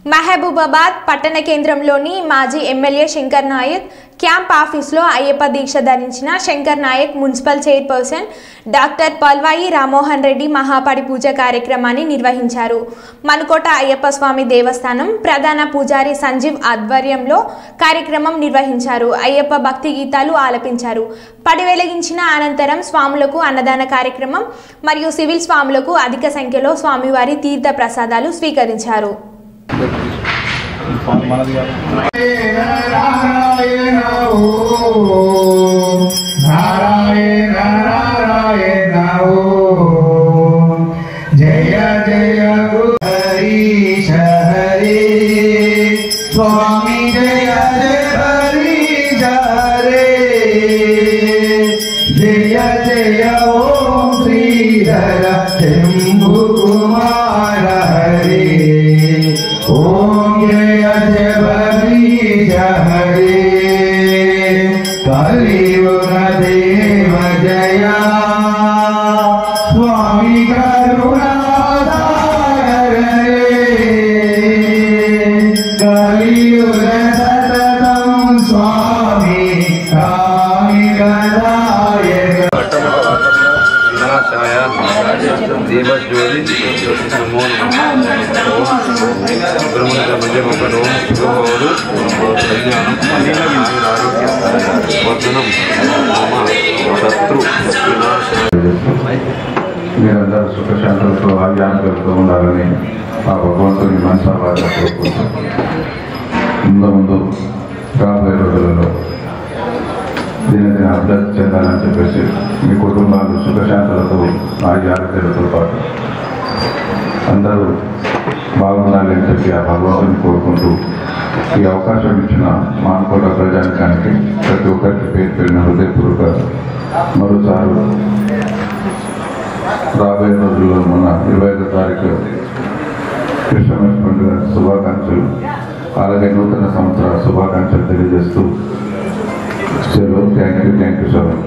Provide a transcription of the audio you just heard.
మహబూబాబాద్ పట్టణ కేంద్రంలోని మాజీ ఎమ్మెల్యే శంకర్ నాయక్ క్యాంప్ ఆఫీస్లో అయ్యప్ప దీక్ష ధరించిన Shankar Nayak municipal chairperson doctor Palvai Rammohan Reddy మహాపడి పూజ కార్యక్రమాన్ని నిర్వహించారు. మనుకోట అయ్యప్ప స్వామి దేవస్థానం ప్రధాన పూజారి సంజీవ్ ఆధ్వర్యంలో కార్యక్రమం నిర్వహించారు. అయ్యప్ప భక్తి గీతాలు ఆలపించారు. పడి వెలిగించిన అనంతరం స్వాములకు అన్నదాన కార్యక్రమం మరియు సివిల్ స్వాములకు అధిక సంఖ్యలో స్వామివారి తీర్థ ప్రసాదాలు స్వీకరించారు. జయ జయ హరీశ హరే స్వామి జయ జయ హరీశ హరే జయ జయ ఓం శ్రీధర శంభు కుమార హరే ఓం జయ జయ హరీశ హరే కలియుగ దేవ జయ స్వామి కరుణాసాగర కలియుగ సతతం స్వామి కామికదాయక వినాశాయ దీపజ్యోతి నమో బ్రహ్మణ మధ్యమోడు కళ్యాణం ఆరోగ్య వర్ధనం మమ శత్రు మీరందరూ సుఖశాంతులతో ఆజ్ఞానకలతో ఉండాలని ఆ భగవంతుని మనసావాగా ముందు రాబోయే రోజులలో దీనిని అభివృద్ధి చెందాలని చెప్పేసి మీ కుటుంబాలు సుఖశాంతులతో ఆరోగ్యాలతో పాటు అందరూ బాగుండాలని చెప్పి ఆ భగవంతుని కోరుకుంటూ ఈ అవకాశం ఇచ్చిన మానకోట ప్రజానికానికి ప్రతి ఒక్కరికి పేరు పేరిన హృదయపూర్వక మరోసారి రాబోయే రోజుల్లో మొన్న 25వ తారీఖు క్రిస్మస్ పండుగ శుభాకాంక్షలు అలాగే నూతన సంవత్సర శుభాకాంక్షలు తెలియజేస్తూ సెలవు. Thank you so much.